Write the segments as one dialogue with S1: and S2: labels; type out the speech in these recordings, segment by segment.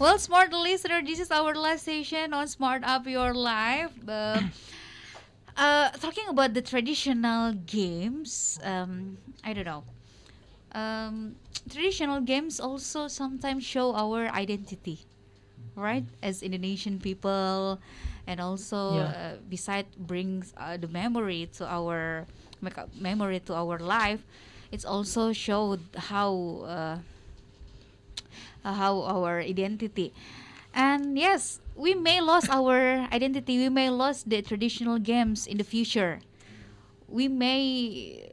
S1: Well, smart listener, this is our last session on Smart Up Your Life. Talking about the traditional games, I don't know. Traditional games also sometimes show our identity, right? As Indonesian people, and also
S2: Yeah.
S1: beside brings the memory to our memory to our life. It's also showed how our identity. And yes, we may lose our identity. We may lose the traditional games in the future. We may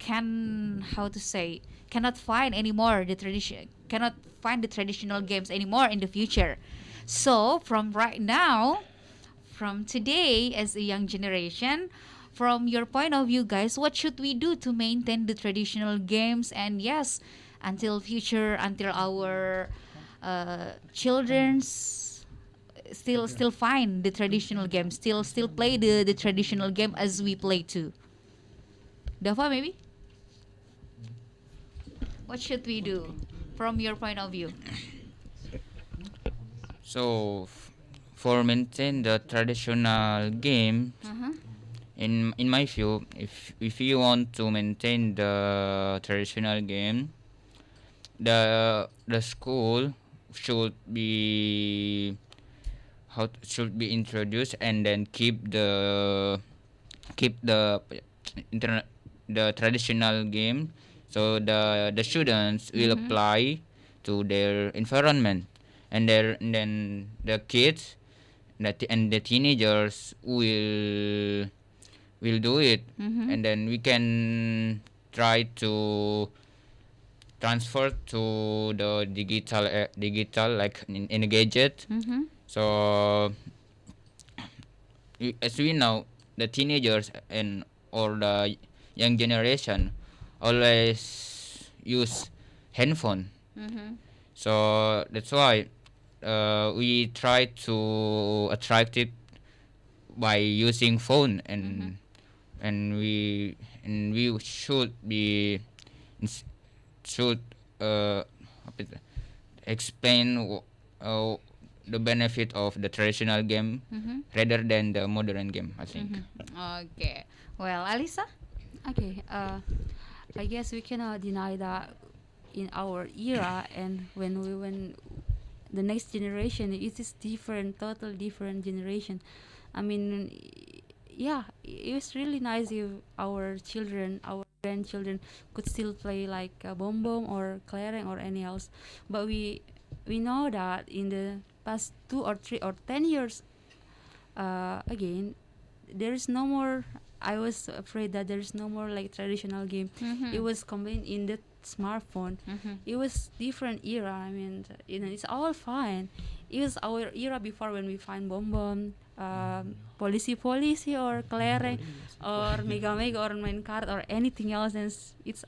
S1: can how to say cannot find anymore the tradition cannot find the traditional games anymore in the future. So from right now, from today as a young generation, from your point of view, guys, what should we do to maintain the traditional games? And yes, until future, until our children's still find the traditional game, still play the traditional game as we play too. Dava, maybe what should we do from your point of view?
S3: So, for maintain the traditional game,
S1: Uh-huh.
S3: in my view, if you want to maintain the traditional game, the school should be introduced, and then keep the internet the traditional game, so the students will apply to their environment, and then the kids and the teenagers will do it, and then we can try to transfer to the digital like in a gadget.
S1: Mm-hmm.
S3: So as we know, the teenagers and or the young generation always use handphone.
S1: Mm-hmm.
S3: So that's why we try to attract it by using phone, and we should be should apa itu, explain the benefit of the traditional game rather than the modern game, I think.
S1: Okay. Well, Alisa?
S4: Okay, I guess we cannot deny that in our era and when the next generation, it is different, total different generation. I mean, yeah, it was really nice if our children, our grandchildren could still play like bom bom or kelereng or any else. But we know that in the past 2 or 3 or 10 years, again, there is no more. I was afraid that there is no more like traditional game. It was combined in the smartphone. It was different era. I mean, it's all fine. It was our era before when we find bom bom, polisi or kelereng or mega mega or main card or anything else, and it's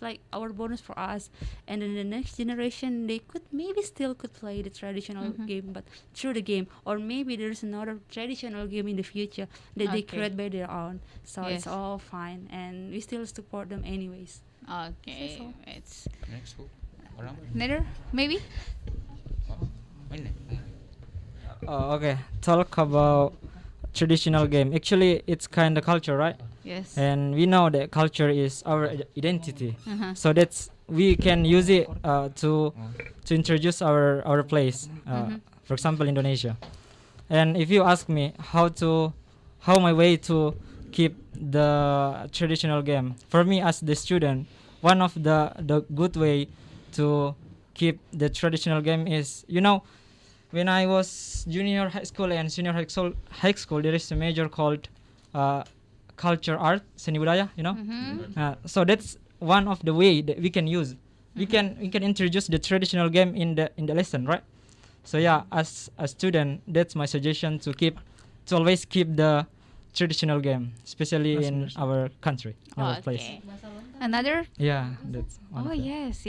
S4: like our bonus for us. And then the next generation, they could maybe still could play the traditional game, but through the game, or maybe there's another traditional game in the future that they
S1: Okay.
S4: create by their own. So
S1: Yes.
S4: it's all fine, and we still support them anyways.
S1: Okay.
S4: So.
S1: It's
S3: Next, who? Orang?
S1: Nether, maybe?
S3: Ini.
S2: Okay, talk about traditional game. Actually, it's kind of culture, right?
S1: Yes.
S2: And we know that culture is our identity.
S1: Uh-huh.
S2: So that's we can use it to introduce our place. For example, Indonesia. And if you ask me how my way to keep the traditional game, for me as the student, one of the good way to keep the traditional game is, when I was junior high school and senior high school, there is a major called culture art, seni budaya, so that's one of the way that we can use. We can introduce the traditional game in the lesson, right? So yeah, as a student, that's my suggestion to always keep the traditional game, especially in our country, in our place.
S1: Okay. Another?
S2: Yeah, that's one
S1: Oh,
S2: of them.
S1: yes.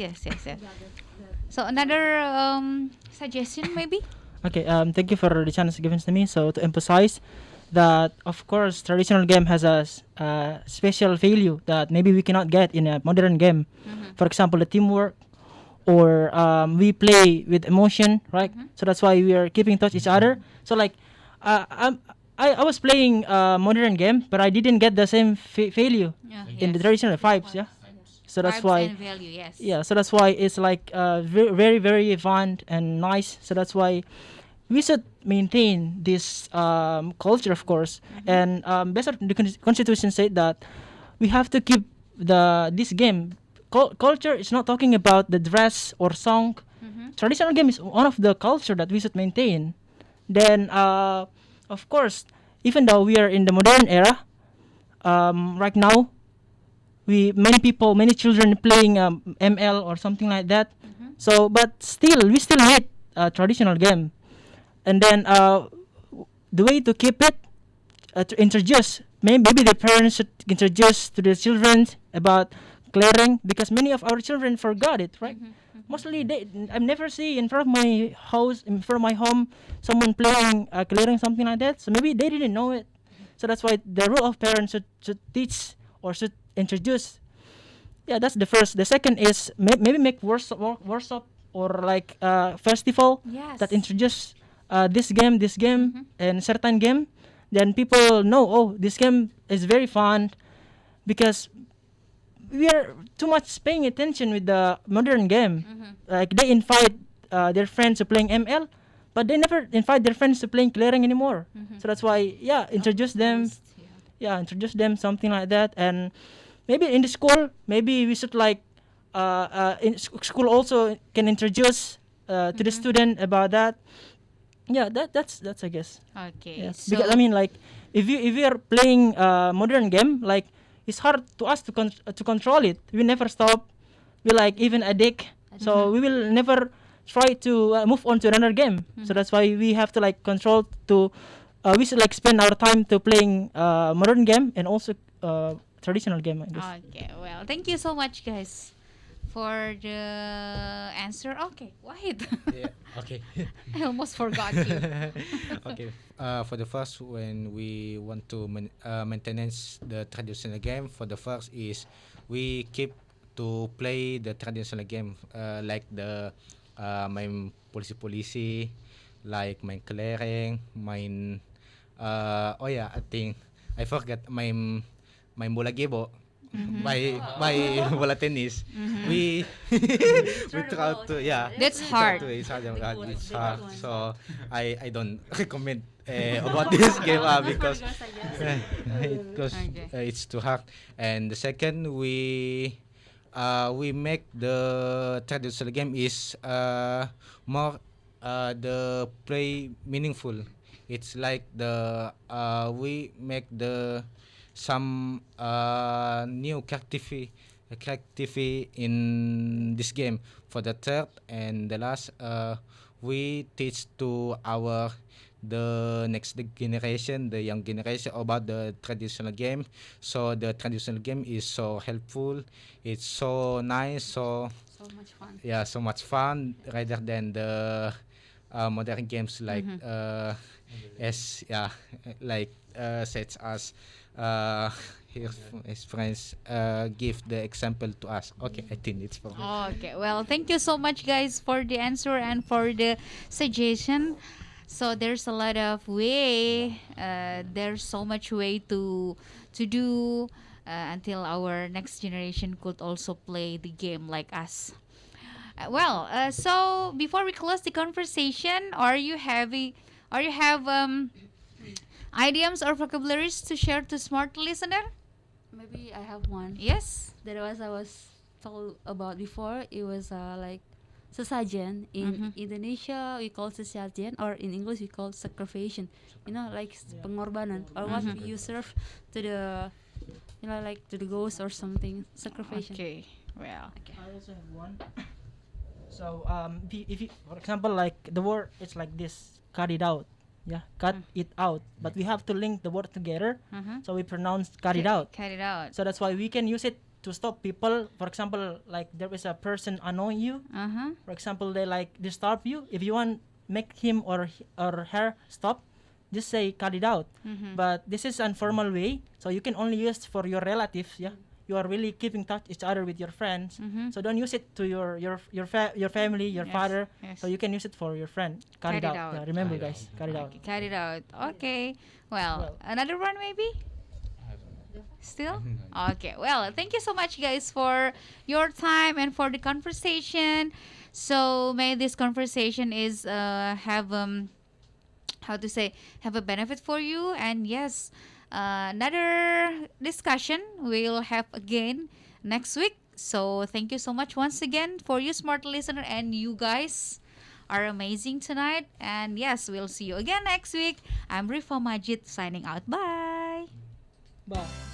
S1: So another suggestion maybe?
S5: Okay, thank you for the chance given to me. So to emphasize that, of course, traditional game has a special value that maybe we cannot get in a modern game. For example, the teamwork or we play with emotion, right? So that's why we are keeping touch each other. So like I was playing modern game, but I didn't get the same value in the traditional vibes, yeah. So that's
S1: Vibes
S5: why,
S1: and value, yes.
S5: yeah. So that's why it's like very very fun and nice. So that's why we should maintain this culture, of course. And based on the constitution said that we have to keep this game. Culture is not talking about the dress or song. Traditional game is one of the culture that we should maintain. Then, of course, even though we are in the modern era, right now, many children playing ML or something like that. So, but still, we still need traditional game. And then, the way to keep it, to introduce, maybe the parents should introduce to the children about clearing, because many of our children forgot it, right? Mostly, I never see in front of my house, in front of my home, someone playing clearing something like that. So maybe they didn't know it. So that's why the role of parents should teach or should introduce. Yeah, that's the first. The second is maybe make workshop or like festival
S1: Yes.
S5: that introduce this game, and certain game. Then people know, oh, this game is very fun, because we are too much paying attention with the modern game. Like they invite their friends to playing ML, but they never invite their friends to playing clearing anymore. So that's why, yeah, introduce them. Yeah, introduce them something like that. And maybe in the school, maybe we should like in school also can introduce to the student about that. Yeah, that's I guess.
S1: Okay.
S5: Yes.
S1: So,
S5: Because I mean, like if you are playing modern game, like it's hard to us to control it. We never stop. We like even addict. So we will never try to move on to another game. So that's why we have to like control to. We should like spend our time to playing modern game and also traditional game, I guess.
S1: okay. Well, thank you so much, guys, for the answer. Okay, Wahid.
S6: Yeah. Okay.
S1: I almost forgot you.
S6: Okay. For the first, when we want to maintenance the traditional game, for the first is we keep to play the traditional game, like the main polisi, like main clearing, main oh yeah, I think I forgot main bola gebo. By bola tennis, we try to, yeah,
S1: That's
S6: we try
S1: hard.
S6: to, it's hard, it's hard. So I don't recommend about this game because
S1: Okay.
S6: it's too hard. And the second, we make the traditional game is more the play meaningful. It's like the we make the some new character in this game. For the third and the last, we teach to our the next generation, the young generation, about the traditional game. So the traditional game is so helpful. It's so nice. So
S4: much fun.
S6: yeah, so much fun rather than the modern games like as yeah, like such as his friends give the example to us. Okay, I think it's for
S1: Okay. Well, thank you so much, guys, for the answer and for the suggestion. So there's a lot of way. There's so much way to do until our next generation could also play the game like us. So before we close the conversation, are you have idioms or vocabularies to share to smart listener?
S4: Maybe I have one.
S1: Yes.
S4: That I was told about before. It was like sesajen. In Indonesia we call sesajen, or in English we call sacrifice. You know, like pengorbanan, or what you serve to the, you know, like to the ghost or something. Sacrifice.
S1: Okay. Well.
S5: I also have one. So if you, for example, like the word is like this, cut it out. Yeah, cut it out. But we have to link the word together. So we pronounce cut it out.
S1: Cut it out.
S5: So that's why we can use it to stop people. For example, like there is a person annoying you. For example, they like disturb you. If you want make him or her stop, just say cut it out. But this is an formal way, so you can only use for your relatives. Yeah, you are really keeping touch each other with your friends.
S1: Mhm.
S5: So don't use it to your family, your
S1: Yes,
S5: father.
S1: yes.
S5: So you can use it for your friend. Cut it out. Yeah, remember,
S6: Cut it
S5: guys. Cut it out.
S1: Okay, cut it out. Okay. Well,
S5: Well.
S1: another one maybe? Still? Okay. Well, thank you so much, guys, for your time and for the conversation. So may this conversation is have how to say, have a benefit for you. And yes, another discussion we'll have again next week. So thank you so much once again for you smart listener, and you guys are amazing tonight. And yes, we'll see you again next week. I'm Rifa Majid signing out. Bye.
S5: Bye.